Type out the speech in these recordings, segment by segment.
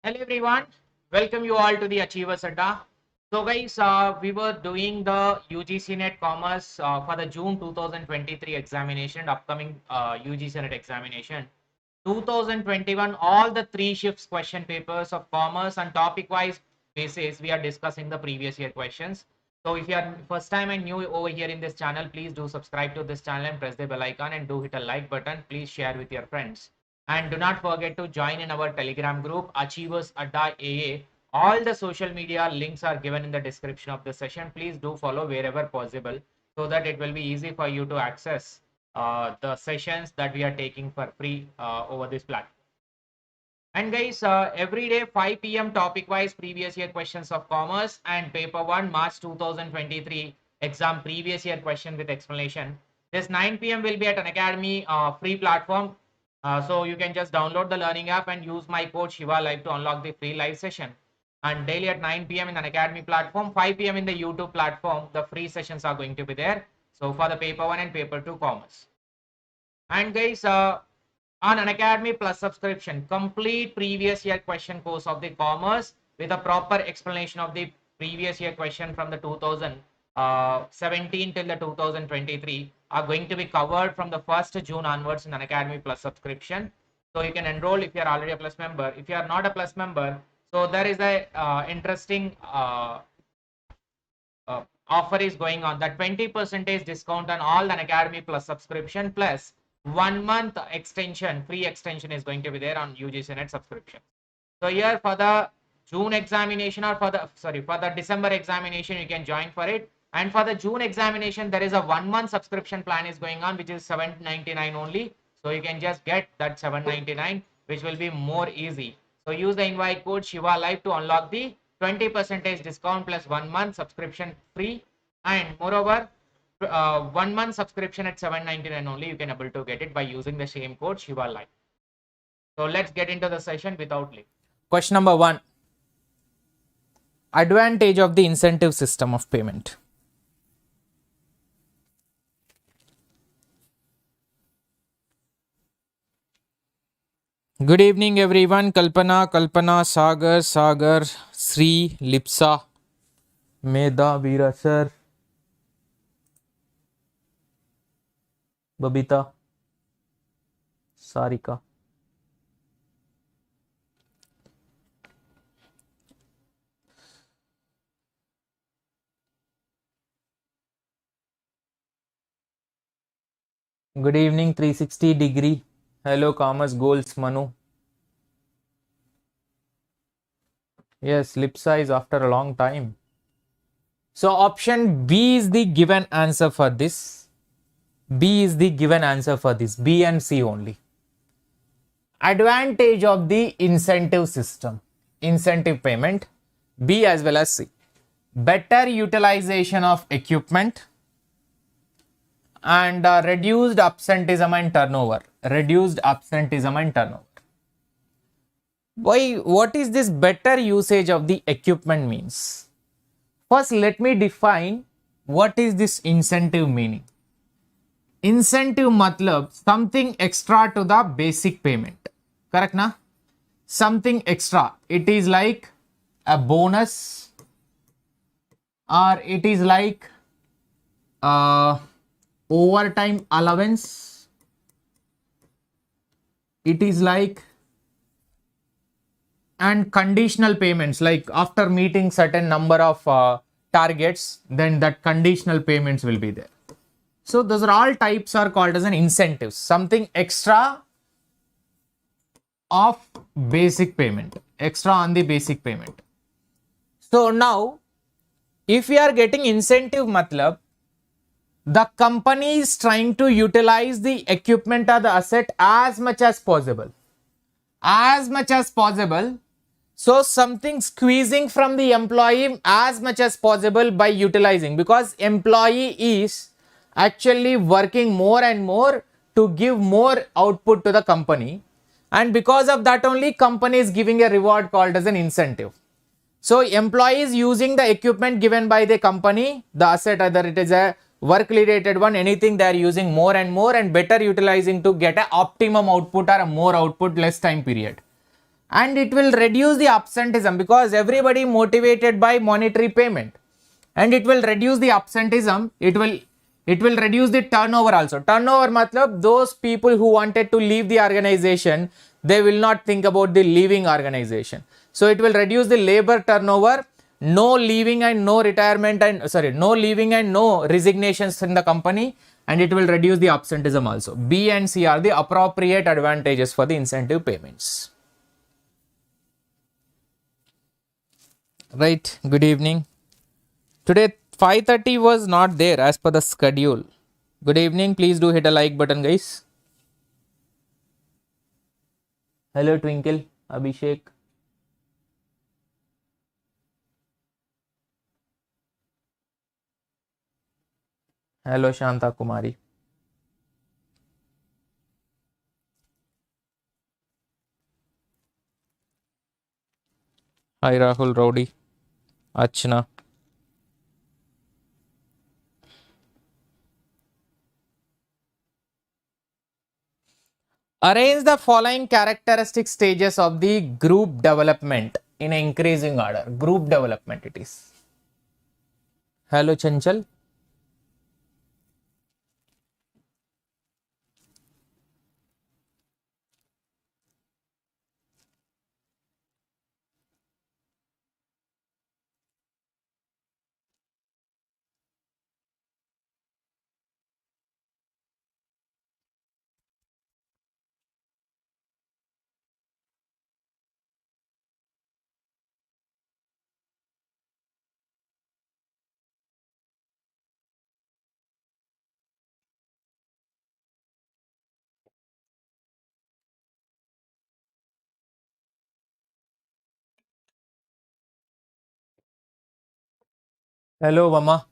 Hello everyone, welcome you all to the Achievers Adda. So guys, we were doing the UGC NET Commerce for the June 2023 examination, upcoming UGC NET examination. 2021, all the three shifts question papers of commerce and topic wise basis, we are discussing the previous year questions. So if you are first time and new over here in this channel, please do subscribe to this channel and press the bell icon and do hit a like button. Please share with your friends. And do not forget to join in our Telegram group, Achievers Adda AA. All the social media links are given in the description of the session. Please do follow wherever possible so that it will be easy for you to access the sessions that we are taking for free over this platform. And guys, every day 5 p.m. topic wise previous year questions of commerce and paper 1 March 2023 exam previous year question with explanation. This 9 p.m. will be at an Academy free platform. So you can just download the learning app and use my code Shiva Live to unlock the free live session. And daily at 9 p.m. in an Academy platform, 5 p.m. in the YouTube platform, the free sessions are going to be there. So for the paper 1 and paper 2 commerce. And guys, on an Academy Plus subscription, complete previous year question course of the commerce with a proper explanation of the previous year question from the 2017 till the 2023 are going to be covered from the 1st June onwards in an Academy Plus subscription. So you can enroll if you are already a Plus member. If you are not a Plus member, so there is a interesting offer is going on, that 20% discount on all an Academy Plus subscription plus 1 month extension, free extension is going to be there on UGC NET subscription. So here for the June examination or for the December examination, you can join for it. And for the June examination, there is a 1 month subscription plan is going on, which is $799 only. So you can just get that $799, which will be more easy. So use the invite code Shiva Live to unlock the 20% discount plus 1 month subscription free. And moreover, 1 month subscription at $799 only, you can able to get it by using the same code Shiva Live. So let's get into the session without late. Question number 1. Advantage of the incentive system of payment. Good evening everyone. Kalpana, Sagar, Sri, Lipsa, Meda, Veera sir, Babita, Sarika. Good evening 360 degree. Hello commerce goals Manu. Yes, Lipsa is after a long time. So option B is the given answer for this. B is the given answer for this. B and C only. Advantage of the incentive system. Incentive payment. B as well as C. Better utilization of equipment and reduced absenteeism and turnover. Reduced absenteeism and turnover. Why? What is this better usage of the equipment means? First, let me define what is this incentive meaning. Incentive matlab something extra to the basic payment. Correct na? Something extra. It is like a bonus or it is like overtime allowance. It is like and conditional payments, like after meeting certain number of targets, then that conditional payments will be there. So those are all types are called as an incentives, something extra of basic payment, extra on the basic payment. So now if we are getting incentive matlab, the company is trying to utilize the equipment or the asset as much as possible. As much as possible. So something squeezing from the employee as much as possible by utilizing, because employee is actually working more and more to give more output to the company, and because of that only company is giving a reward called as an incentive. So employees using the equipment given by the company, the asset, either it is a work related one, anything they are using more and more and better utilizing to get a optimum output or a more output less time period. and it will reduce the absenteeism because everybody motivated by monetary payment, and it will reduce the absenteeism. It will reduce the turnover also. Turnover matlab those people who wanted to leave the organization, they will not think about the leaving organization. So it will reduce the labor turnover, no leaving and no retirement and no leaving and no resignations in the company, and it will reduce the absenteeism also. B and C are the appropriate advantages for the incentive payments. Right, good evening. Today 5:30 was not there as per the schedule. Good evening, please do hit a like button, guys. Hello Twinkle, Abhishek. Hello Shanta Kumari. Hi Rahul Rowdy, Achna. Arrange the following characteristic stages of the group development in increasing order. Group development it is. Hello Chanchal. Hello Vama.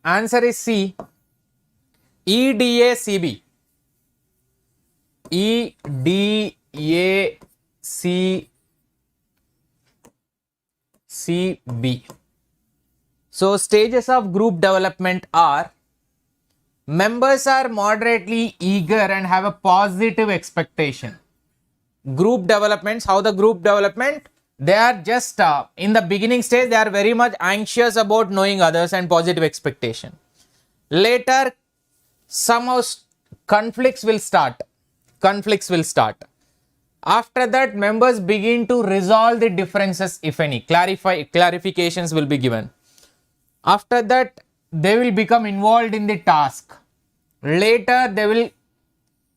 Answer is C. EDACB. EDACB. So stages of group development are: members are moderately eager and have a positive expectation. Group developments, how the group development? They are just in the beginning stage, they are very much anxious about knowing others and positive expectation. Later, somehow conflicts will start. After that, members begin to resolve the differences, if any. Clarifications will be given. After that, they will become involved in the task. Later, they will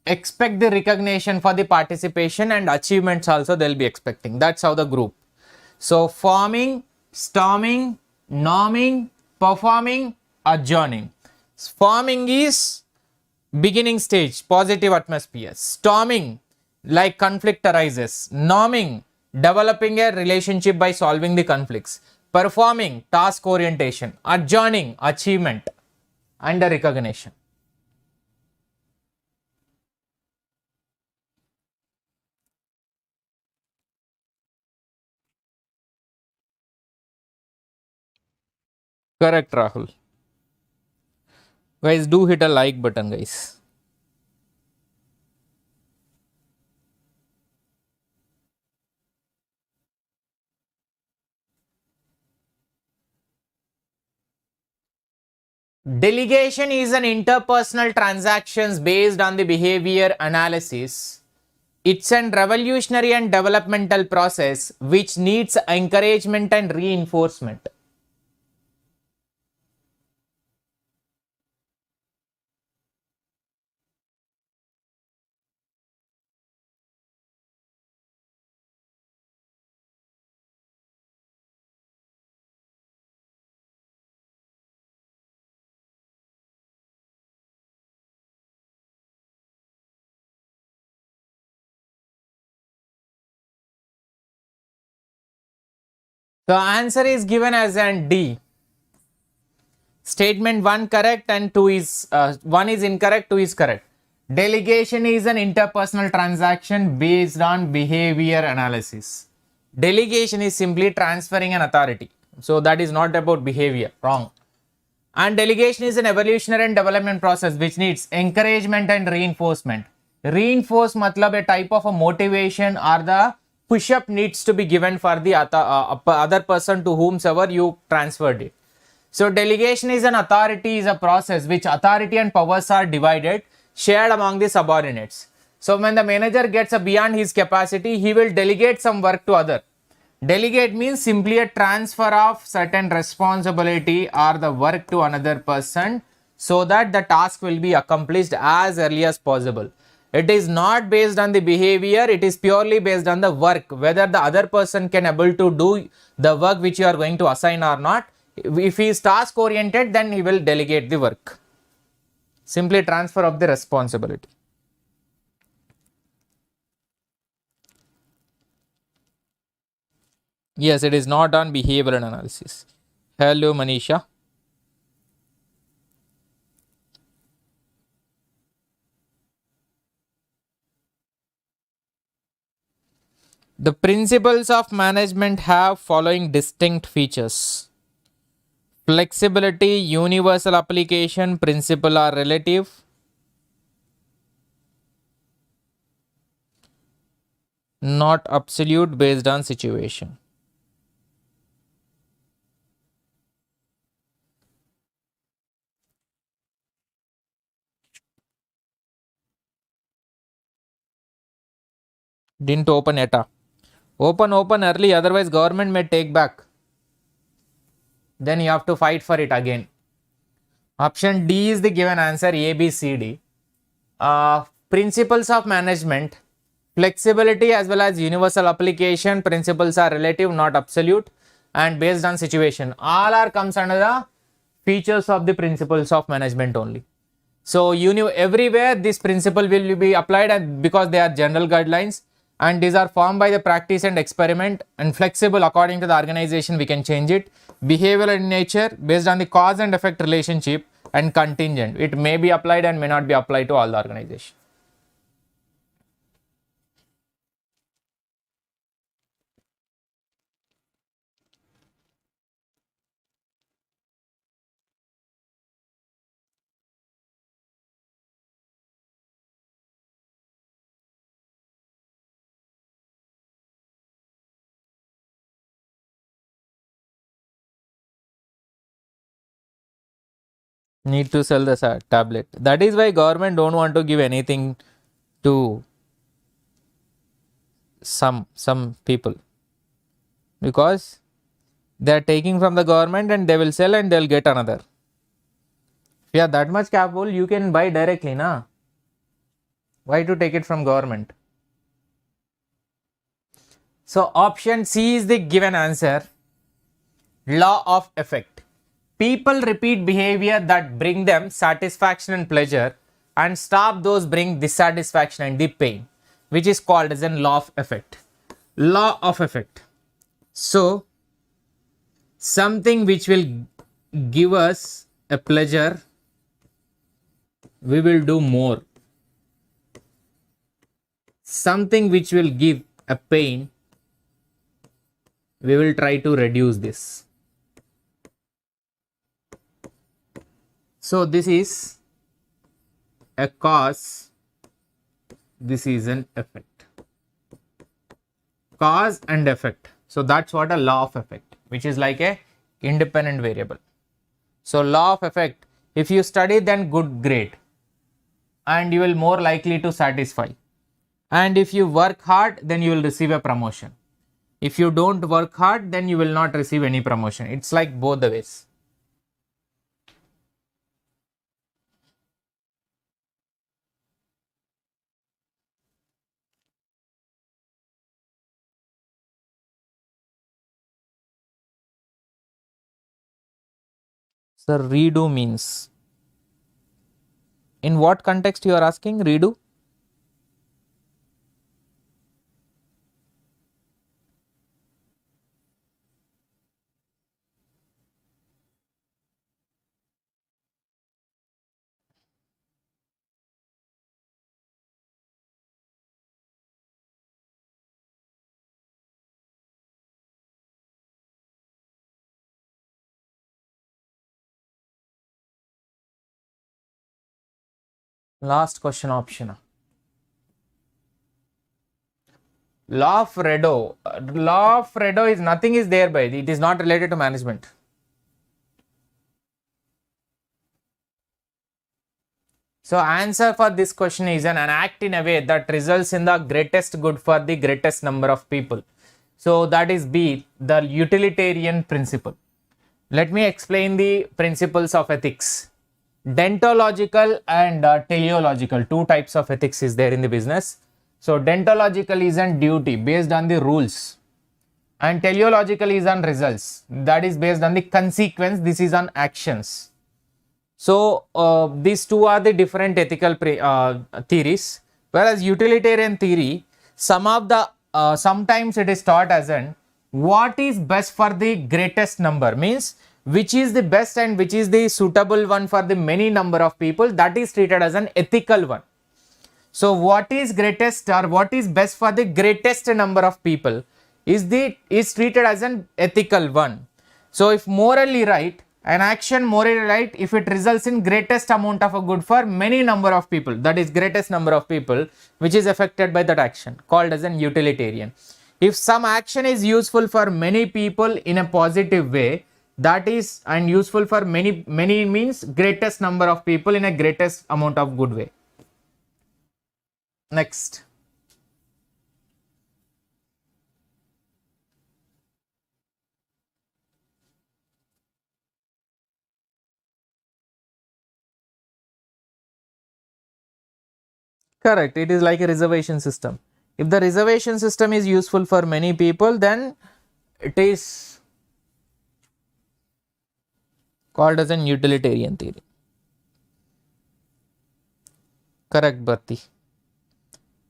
expect the recognition for the participation, and achievements also they'll be expecting. That's how the group. So forming, storming, norming, performing, adjourning. Forming is beginning stage, positive atmosphere. Storming, like conflict arises. Norming, developing a relationship by solving the conflicts. Performing, task orientation. Adjourning, achievement and the recognition. Correct, Rahul. Guys, do hit a like button, guys. Delegation is an interpersonal transactions based on the behavior analysis. It's a revolutionary and developmental process which needs encouragement and reinforcement. The answer is given as an D. Statement 1 correct and 2 is 1 is incorrect, 2 is correct. Delegation is an interpersonal transaction based on behavior analysis. Delegation is simply transferring an authority. So that is not about behavior. Wrong. And delegation is an evolutionary and development process which needs encouragement and reinforcement. Reinforce matlab a type of a motivation or the push up needs to be given for the other person to whomsoever you transferred it. So delegation is an authority, is a process which authority and powers are divided, shared among the subordinates. So when the manager gets a beyond his capacity, he will delegate some work to other. Delegate means simply a transfer of certain responsibility or the work to another person so that the task will be accomplished as early as possible. It is not based on the behavior, it is purely based on the work, whether the other person can able to do the work which you are going to assign or not. If he is task oriented, then he will delegate the work. Simply transfer of the responsibility. Yes, it is not on behavioral analysis. Hello, Manisha. The principles of management have following distinct features. Flexibility, universal application, principle are relative. Not absolute based on situation. Didn't open ETA. Open early, otherwise government may take back. Then you have to fight for it again. Option D is the given answer, A, B, C, D. Principles of management, flexibility as well as universal application, principles are relative, not absolute, and based on situation. All are comes under the features of the principles of management only. So everywhere this principle will be applied, and because they are general guidelines and these are formed by the practice and experiment, and flexible according to the organization we can change it. Behavioral in nature, based on the cause and effect relationship, and contingent. It may be applied and may not be applied to all the organization. Need to sell the tablet. That is why government don't want to give anything to some people, because they are taking from the government and they will sell and they'll get another. If you are that much capable, you can buy directly, na? Why to take it from government? So option C is the given answer. Law of effect. People repeat behavior that bring them satisfaction and pleasure and stop those bring dissatisfaction and the pain, which is called as a law of effect. Law of effect. So something which will give us a pleasure, we will do more. Something which will give a pain, we will try to reduce this. So this is a cause, this is an effect. Cause and effect. So that's what a law of effect, which is like a independent variable. So law of effect, if you study then good, great, and you will more likely to satisfy. And if you work hard, then you will receive a promotion. If you don't work hard, then you will not receive any promotion. It's like both the ways. Sir, redo means, in what context you are asking redo? Last question option. Law of Redo. Law of Redo is nothing is there by it. It is not related to management. So answer for this question is an act in a way that results in the greatest good for the greatest number of people. So that is B, the utilitarian principle. Let me explain the principles of ethics. Deontological and teleological, two types of ethics is there in the business. So deontological is on duty based on the rules, and teleological is on results, that is based on the consequence. This is on actions. So these two are the different ethical theories, whereas utilitarian theory, some of the sometimes it is taught as an what is best for the greatest number, means which is the best and which is the suitable one for the many number of people, that is treated as an ethical one. So what is greatest or what is best for the greatest number of people is treated as an ethical one. So if morally right, an action morally right if it results in greatest amount of a good for many number of people, that is greatest number of people which is affected by that action, called as an utilitarian. If some action is useful for many people in a positive way, that is, and useful for many means greatest number of people in a greatest amount of good way. Next. Correct. It is like a reservation system. If the reservation system is useful for many people, then it is called as an utilitarian theory. Correct, Bharti.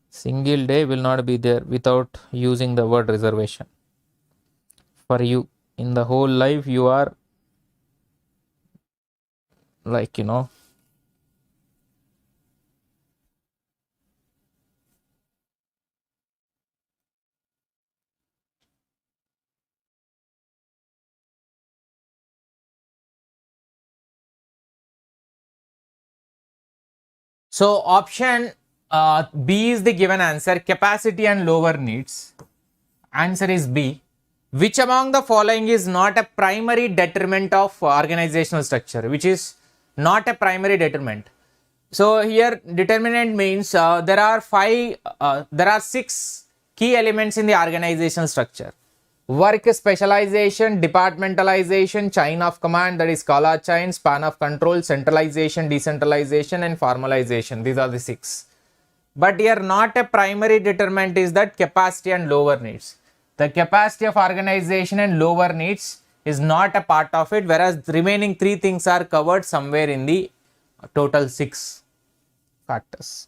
Single day will not be there without using the word reservation. For you, in the whole life, you are like, so option B is the given answer, capacity and lower needs. Answer is B. Which among the following is not a primary determinant of organizational structure? Which is not a primary determinant. So here determinant means there are 6 key elements in the organizational structure. Work specialization, departmentalization, chain of command, that is Kala chain, span of control, centralization, decentralization and formalization. These are the 6. But here not a primary determinant is that capacity and lower needs. The capacity of organization and lower needs is not a part of it, whereas the remaining 3 things are covered somewhere in the total 6 factors.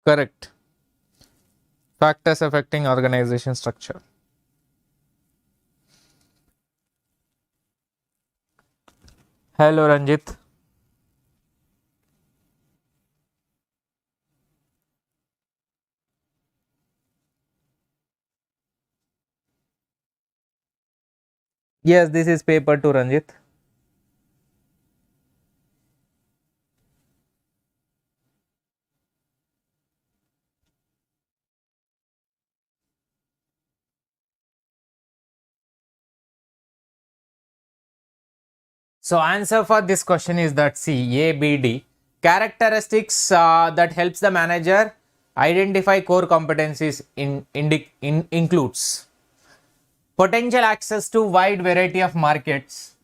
Correct. Factors affecting organization structure. Hello, Ranjit. Yes, this is paper 2, Ranjit. So answer for this question is that C, A, B, D. Characteristics that helps the manager identify core competencies includes potential access to wide variety of markets.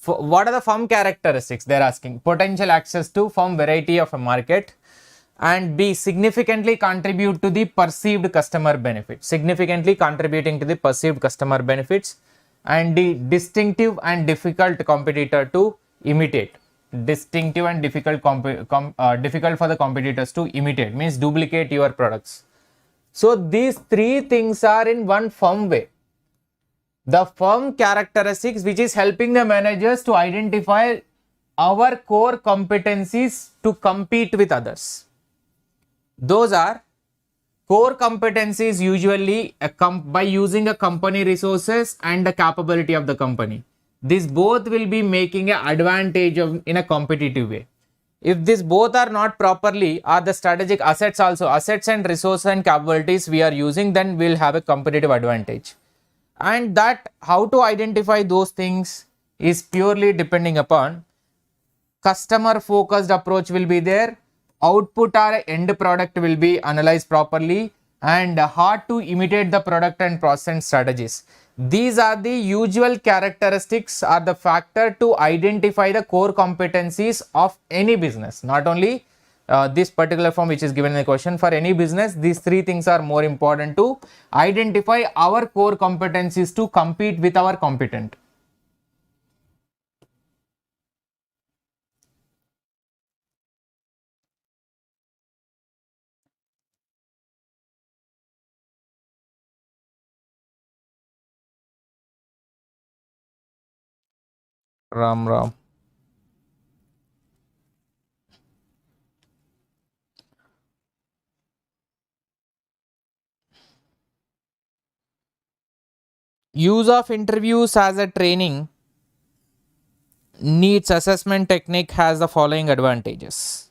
What are the firm characteristics? They're asking potential access to firm variety of a market, and B, significantly contribute to the perceived customer benefit, significantly contributing to the perceived customer benefits, and D, distinctive and difficult competitor to imitate, distinctive and difficult difficult for the competitors to imitate, means duplicate your products. So these 3 things are in one firm way. The firm characteristics which is helping the managers to identify our core competencies to compete with others. Those are core competencies usually by using a company resources and the capability of the company. These both will be making an advantage of in a competitive way. If these both are not properly, are the strategic assets also, assets and resources and capabilities we are using, then we'll have a competitive advantage. And that how to identify those things is purely depending upon customer focused approach will be there, output or end product will be analyzed properly, and hard to imitate the product and process and strategies. These are the usual characteristics or the factor to identify the core competencies of any business, not only this particular form which is given in the question. For any business, these three things are more important to identify our core competencies to compete with our competent. Ram Ram. Use of interviews as a training needs assessment technique has the following advantages.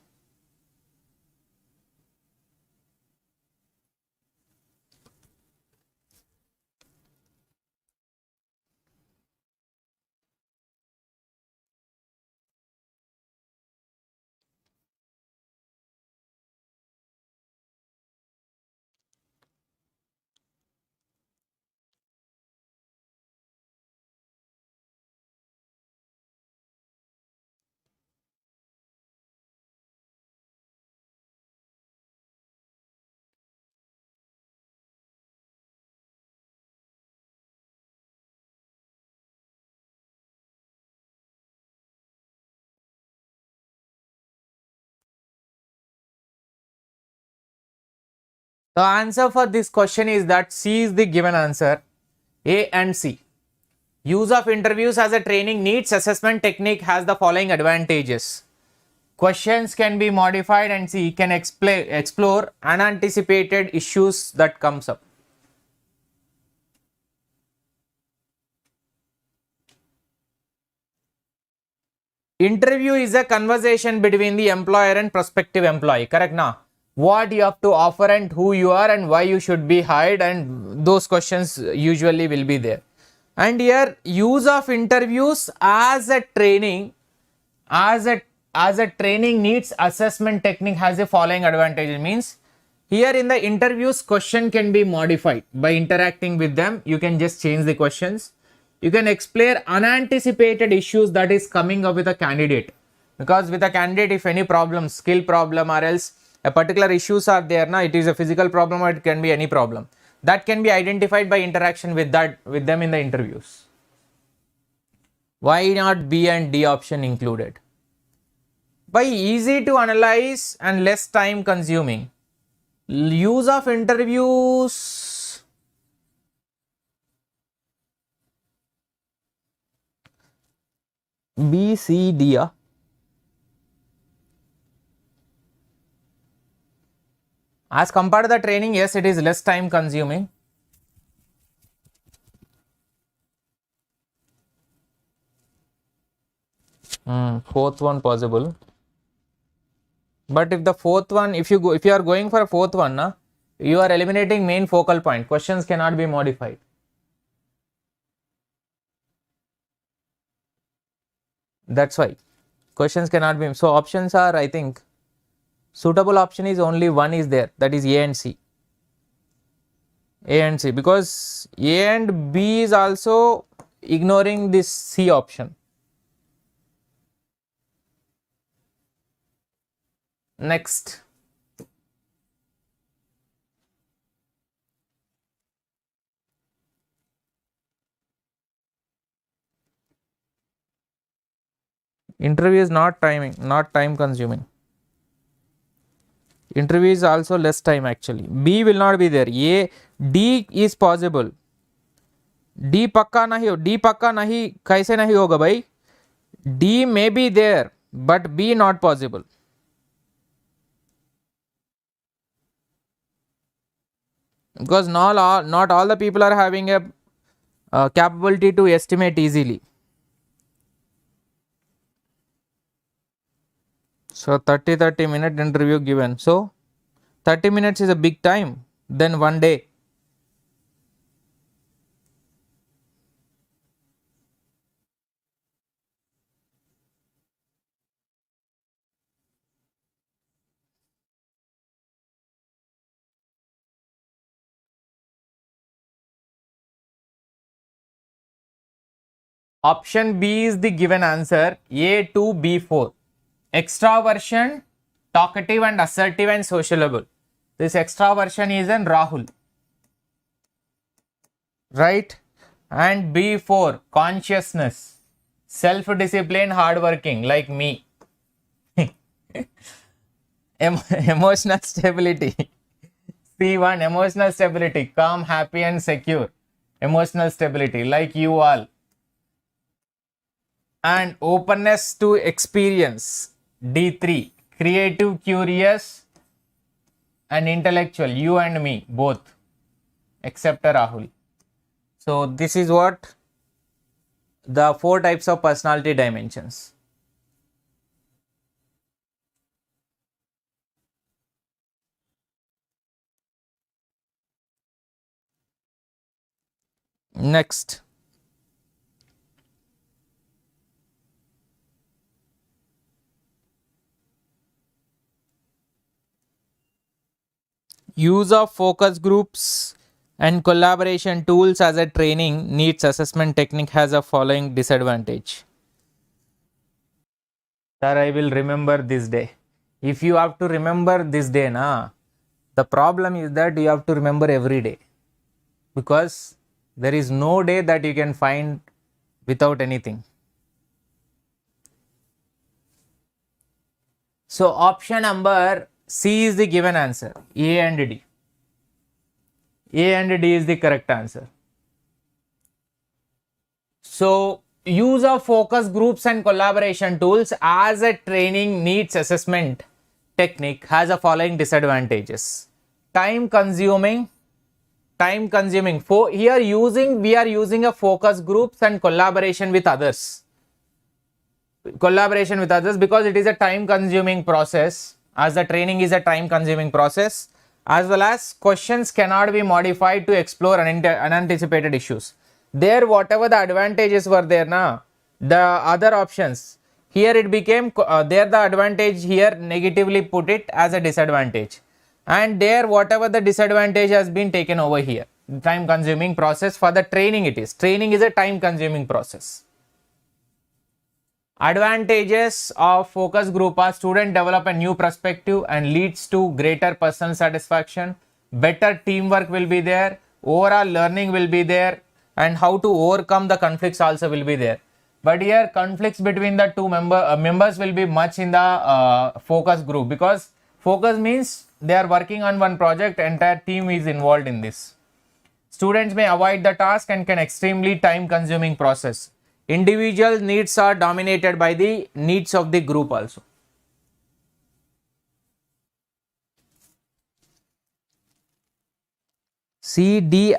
The answer for this question is that C is the given answer, A and C. Use of interviews as a training needs assessment technique has the following advantages. Questions can be modified and C can explore unanticipated issues that comes up. Interview is a conversation between the employer and prospective employee, correct now? What you have to offer and who you are and why you should be hired, and those questions usually will be there. And here use of interviews as a training, as a training needs assessment technique has the following advantages. Means here in the interviews question can be modified by interacting with them. You can just change the questions. You can explain unanticipated issues that is coming up with a candidate, because with a candidate, if any problem, skill problem or else a particular issues are there, now it is a physical problem or it can be any problem that can be identified by interaction with them in the interviews. Why not B and D option included? By easy to analyze and less time consuming. Use of interviews B, C, D. As compared to the training, yes, it is less time consuming. Fourth one possible. But if the fourth one, if you are going for a fourth one, you are eliminating main focal point. Questions cannot be modified. That's why questions cannot be. So options are, I think, suitable option is only one is there, that is A and C. A and C, because A and B is also ignoring this C option. Next. Interview is not time consuming. Interview is also less time actually. B will not be there. A, D is possible. D पक्का नहीं हो, D पक्का नहीं कैसे नहीं होगा भाई? D may be there but B not possible. because not all the people are having a capability to estimate easily. So 30 minute interview given. So 30 minutes is a big time. Then 1 day. Option B is the given answer. A to B4. Extraversion, talkative and assertive and sociable. This extraversion is in Rahul. Right? And B4, consciousness, self-discipline, hardworking like me. Emotional stability. C1, emotional stability, calm, happy and secure. Emotional stability like you all. And openness to experience. D3, creative, curious and intellectual. You and me both, except Rahul. So this is what the 4 types of personality dimensions. Next, use of focus groups and collaboration tools as a training needs assessment technique has a following disadvantage. Sir, I will remember this day. If you have to remember this day, the problem is that you have to remember every day, because there is no day that you can find without anything. So option number C is the given answer. A and D. A and D is the correct answer. So use of focus groups and collaboration tools as a training needs assessment technique has the following disadvantages. Time consuming. For here we are using a focus groups and collaboration with others. Because it is a time consuming process, as the training is a time consuming process, as well as questions cannot be modified to explore unanticipated issues. There whatever the advantages were there, the other options, here it became there the advantage, here negatively put it as a disadvantage, and there whatever the disadvantage has been taken over here. Time consuming process for the training, training is a time consuming process. Advantages of focus group are: student develop a new perspective and leads to greater personal satisfaction, better teamwork will be there, overall learning will be there, and how to overcome the conflicts also will be there. But here conflicts between the two members will be much in the focus group, because focus means they are working on one project, entire team is involved in this. Students may avoid the task and can extremely time consuming process. Individual needs are dominated by the needs of the group also. C, D.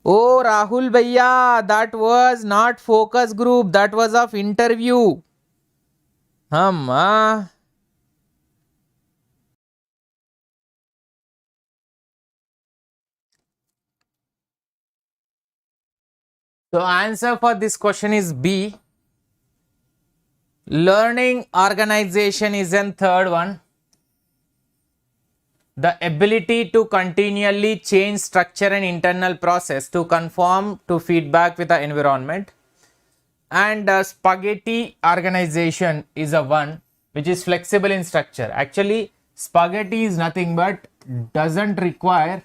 Oh, Rahul Bhaiya, that was not focus group, that was of interview. So answer for this question is B. Learning organization is in third one. The ability to continually change structure and internal process to conform to feedback with the environment. And spaghetti organization is a one which is flexible in structure. Actually, spaghetti is nothing but doesn't require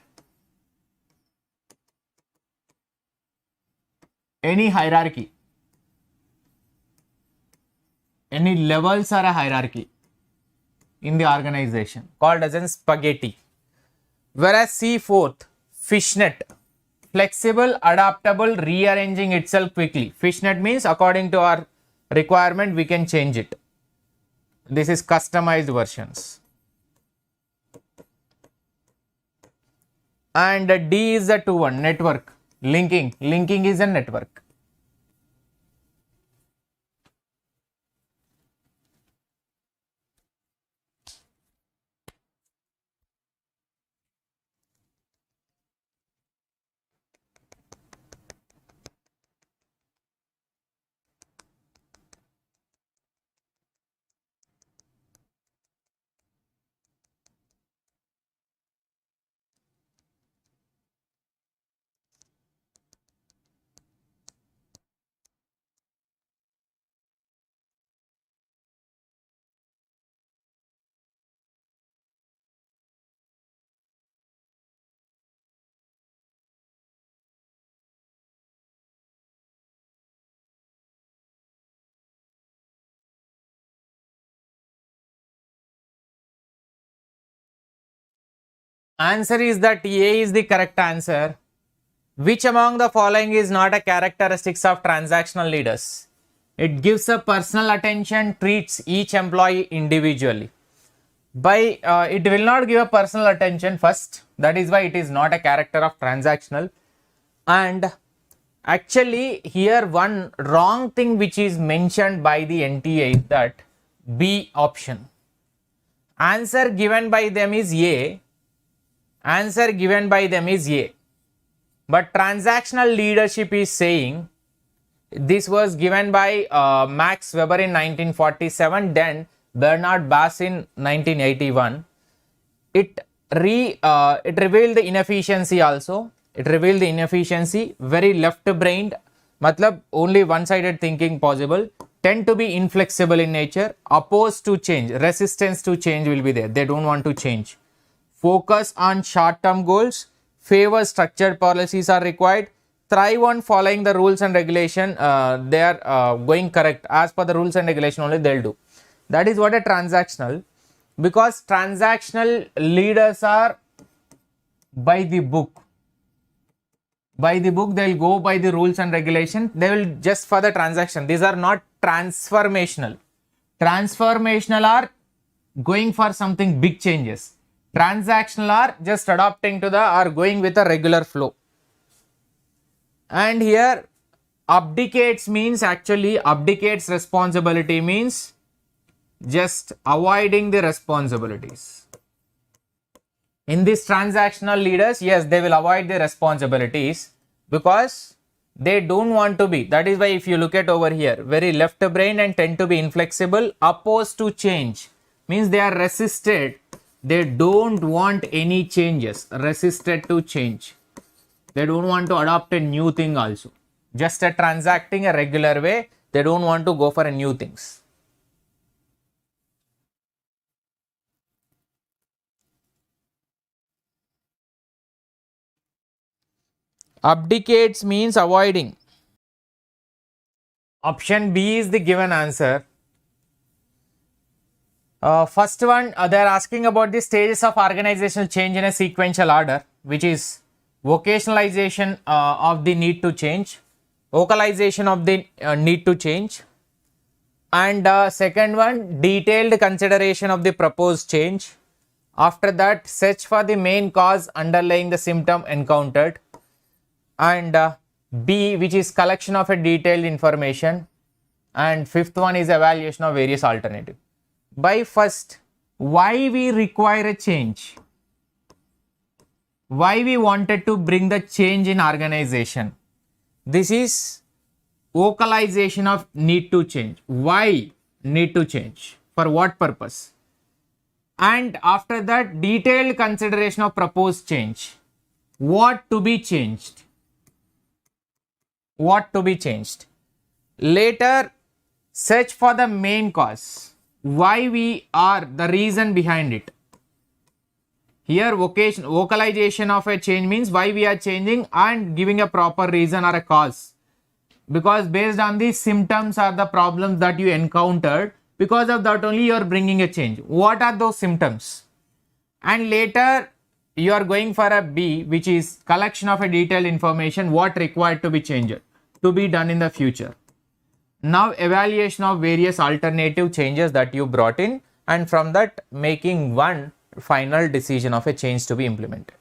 any hierarchy, any levels or a hierarchy in the organization, called as in spaghetti. Whereas C4th, fishnet, flexible, adaptable, rearranging itself quickly. Fishnet means according to our requirement we can change it. This is customized versions. and D is the 2 one, network. Linking is a network. Answer is that A is the correct answer. Which among the following is not a characteristics of transactional leaders? It gives a personal attention, treats each employee individually. It will not give a personal attention first. That is why it is not a character of transactional. And actually here one wrong thing which is mentioned by the NTA is that B option. Answer given by them is A. Answer given by them is A. But transactional leadership is saying, this was given by Max Weber in 1947, then Bernard Bass in 1981. It revealed the inefficiency also. It revealed the inefficiency, very left-brained, matlab only one-sided thinking possible, tend to be inflexible in nature, opposed to change, resistance to change will be there. They don't want to change. Focus on short-term goals, favor structured policies are required, thrive on following the rules and regulation. They are going correct as per the rules and regulation only they'll do. That is what a transactional, because transactional leaders are by the book. By the book, they'll go by the rules and regulation. They will just for the transaction. These are not transformational. Transformational are going for something big changes. Transactional are just adopting to the or going with a regular flow. And here abdicates means actually abdicates responsibility means just avoiding the responsibilities. In these transactional leaders, yes, they will avoid the responsibilities because they don't want to be. That is why if you look at over here, very left brain and tend to be inflexible, opposed to change means they are resisted. They don't want any changes, resisted to change. They don't want to adopt a new thing also. Just a transacting a regular way. They don't want to go for a new things. Abdicates means avoiding. Option B is the given answer. First one, they are asking about the stages of organizational change in a sequential order, which is vocationalization of the need to change, vocalization of the need to change, and second one, detailed consideration of the proposed change. After that, search for the main cause underlying the symptom encountered, and B, which is collection of a detailed information, and fifth one is evaluation of various alternatives. By first, why we require a change? Why we wanted to bring the change in organization? This is vocalization of need to change. Why need to change? For what purpose? And after that, detailed consideration of proposed change. What to be changed? What to be changed? Later, search for the main cause. Why we are, the reason behind it. Here vocalization of a change means why we are changing and giving a proper reason or a cause. Because based on the symptoms or the problems that you encountered, because of that only you are bringing a change. What are those symptoms? And later you are going for a B, which is collection of a detailed information, what required to be changed, to be done in the future. Now evaluation of various alternative changes that you brought in, and from that making one final decision of a change to be implemented.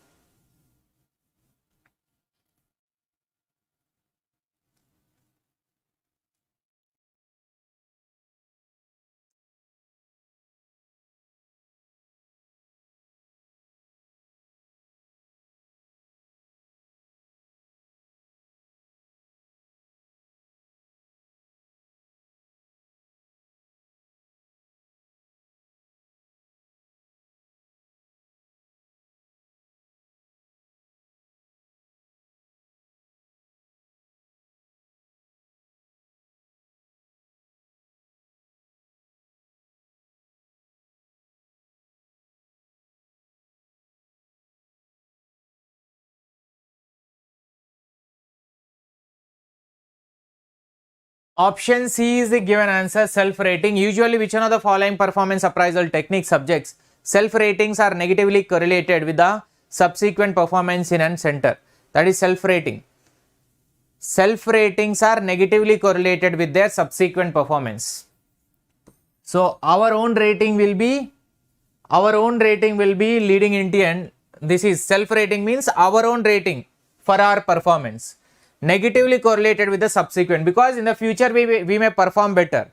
Option C is the given answer, self-rating. Usually, which one of the following performance appraisal technique subjects self-ratings are negatively correlated with the subsequent performance in an center? That is self-rating. Self-ratings are negatively correlated with their subsequent performance. So our own rating will be leading Indian. This is self-rating means our own rating for our performance negatively correlated with the subsequent, because in the future we may perform better.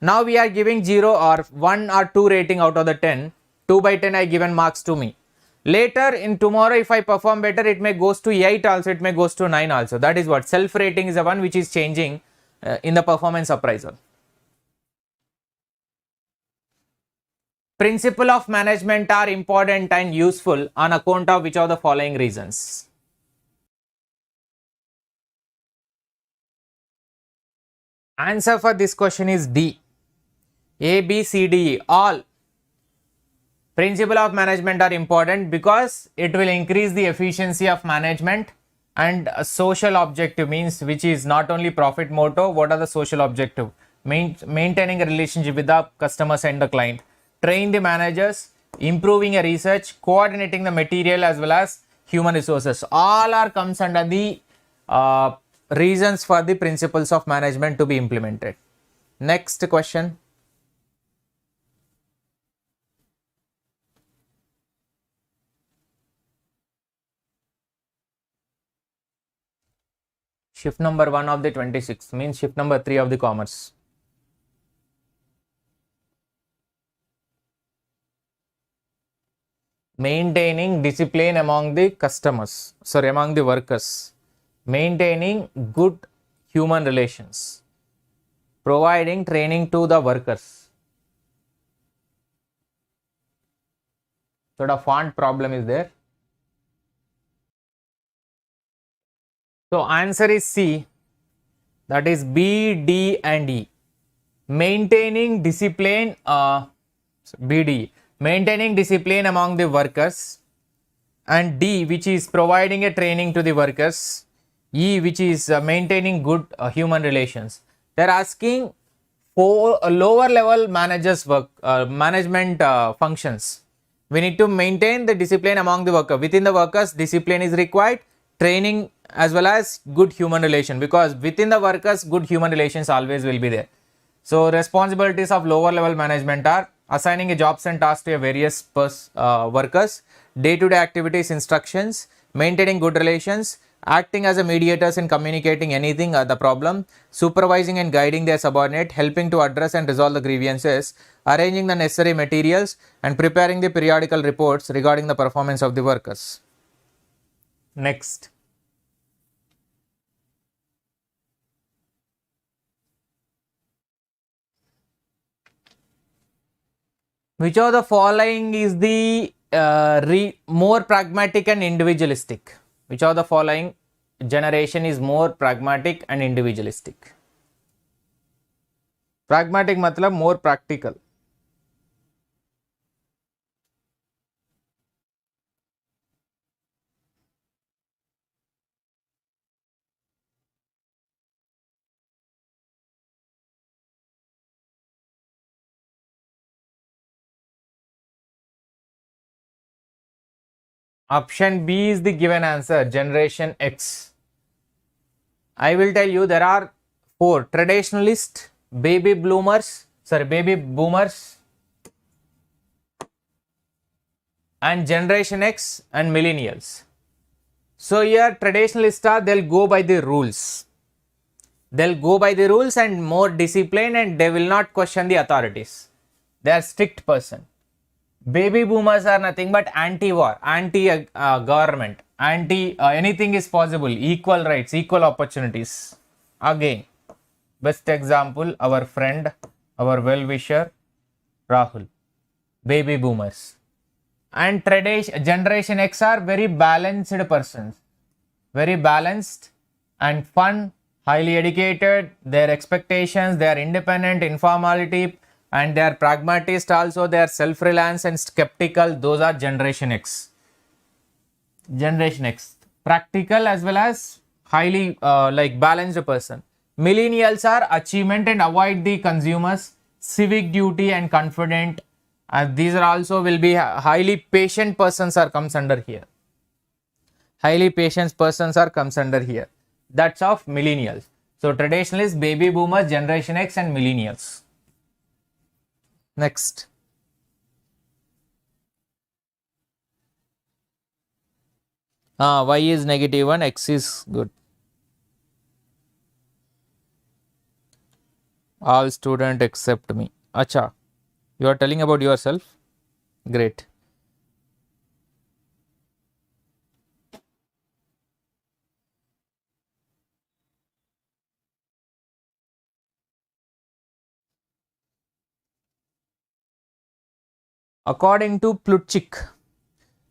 Now we are giving 0 or 1 or 2 rating out of the 10. 2 by 10 I given marks to me. Later in tomorrow if I perform better, it may goes to 8 also, it may goes to 9 also. That is what self-rating is, the one which is changing in the performance appraisal. Principle of management are important and useful on account of which of the following reasons? Answer for this question is D. A, B, C, D, E. All principle of management are important because it will increase the efficiency of management, and a social objective means which is not only profit motto. What are the social objective? Maintaining a relationship with the customers and the client, train the managers, improving a research, coordinating the material as well as human resources. All are comes under the reasons for the principles of management to be implemented. Next question. Shift number 1 of the 26 means shift number 3 of the commerce. Maintaining discipline among the customers, among the workers. Maintaining good human relations. Providing training to the workers. So the font problem is there. So answer is C, that is B, D and E. Maintaining discipline, BD, maintaining discipline among the workers, and D, which is providing a training to the workers, E, which is maintaining good human relations. They are asking for lower level managers work, management functions. We need to maintain the discipline among the worker. Within the workers, discipline is required, training as well as good human relation, because within the workers good human relations always will be there. So responsibilities of lower level management are assigning a jobs and tasks to a various workers, day-to-day activities, instructions, maintaining good relations, acting as a mediators in communicating anything the problem, supervising and guiding their subordinate, helping to address and resolve the grievances, arranging the necessary materials, and preparing the periodical reports regarding the performance of the workers. Next. Which of the following is the more pragmatic and individualistic? Which of the following generation is more pragmatic and individualistic? Pragmatic matlab more practical. Option B is the given answer, generation X. I will tell you there are 4: traditionalist, baby boomers, and generation X and millennials. So here traditionalists are, they'll go by the rules. They'll go by the rules and more disciplined, and they will not question the authorities. They are strict person. Baby boomers are nothing but anti-war, anti-government, anything is possible, equal rights, equal opportunities. Again, best example, our friend, our well-wisher, Rahul. Baby boomers. And generation X are very balanced persons. Very balanced and fun, highly educated, their expectations, they are independent, informality, and they are pragmatist also, they are self-reliant and skeptical. Those are generation X. Generation X. Practical as well as highly balanced person. Millennials are achievement and avoid the consumers, civic duty and confident. These are also will be highly patient persons are comes under here. Highly patient persons are comes under here. That's of millennials. So traditionalists, baby boomers, generation X and millennials. Next. Y is -1, X is good. All student except me. Acha. You are telling about yourself? Great. According to Plutchik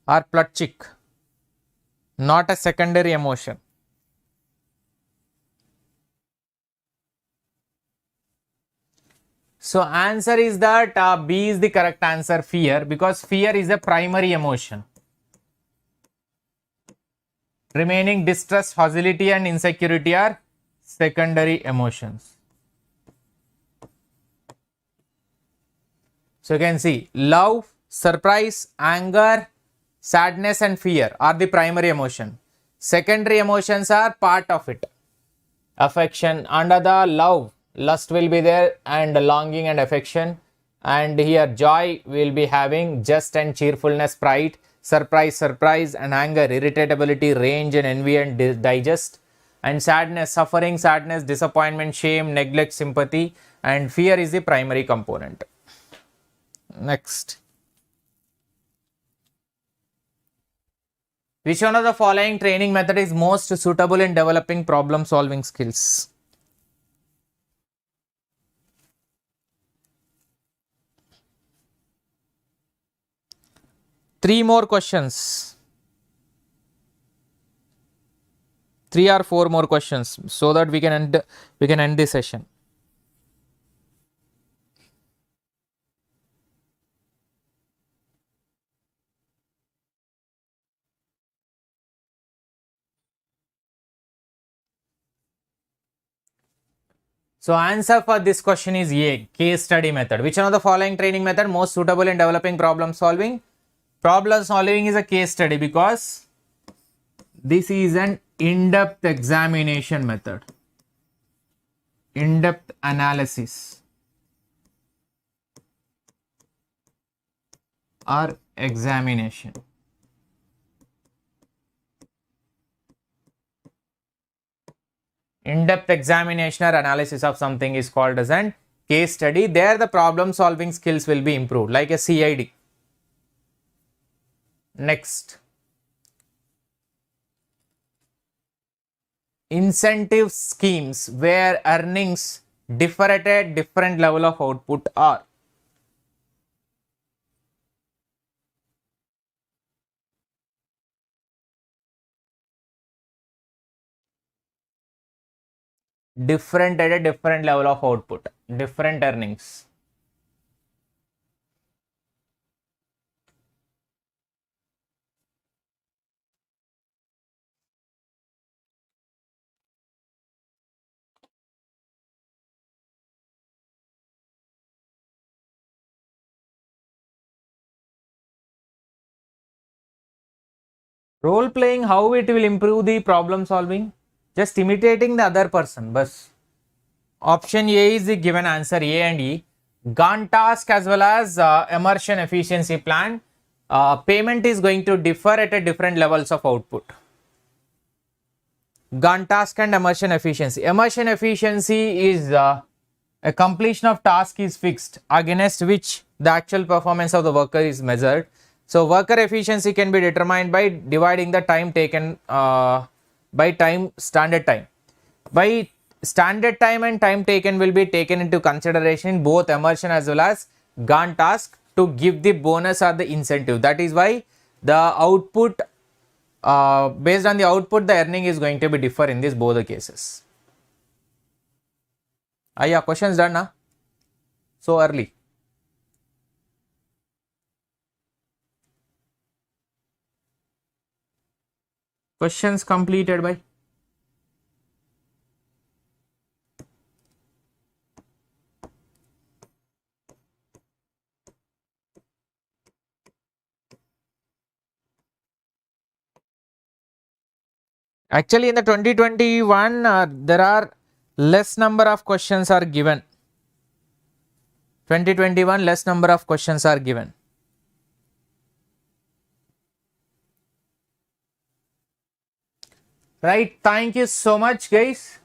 or Plutchik, not a secondary emotion. So answer is that B is the correct answer, fear, because fear is a primary emotion. Remaining distrust, hostility and insecurity are secondary emotions. So you can see love, surprise, anger, sadness and fear are the primary emotion. Secondary emotions are part of it. Affection, under the love, lust will be there and longing and affection, and here joy will be having just and cheerfulness, pride, surprise and anger, irritability, rage and envy and digest, and sadness, suffering, sadness, disappointment, shame, neglect, sympathy, and fear is the primary component. Next. Which one of the following training method is most suitable in developing problem solving skills? Three more questions. 3 or 4 more questions so that we can end the session. So answer for this question is A, case study method. Which one of the following training method most suitable in developing problem solving? Problem solving is a case study because this is an in-depth examination method. In-depth analysis or examination. In-depth examination or analysis of something is called as an case study. There the problem solving skills will be improved like a CID. Next. Incentive schemes where earnings differ at a different level of output are. Different at a different level of output, different earnings. Role playing, how it will improve the problem solving? Just imitating the other person. Bas. Option A is the given answer, A and E. Gantt task as well as immersion efficiency plan. Payment is going to differ at a different levels of output. Gantt task and immersion efficiency. Immersion efficiency is a completion of task is fixed against which the actual performance of the worker is measured. So worker efficiency can be determined by dividing the time taken by standard time. By standard time and time taken will be taken into consideration in both immersion as well as Gantt task to give the bonus or the incentive. That is why the output, based on the output, the earning is going to be differ in this both the cases. Yeah, questions done na? So early. Questions completed by Actually, in the 2021, there are less number of questions are given. 2021, less number of questions are given. Right. Thank you so much, guys.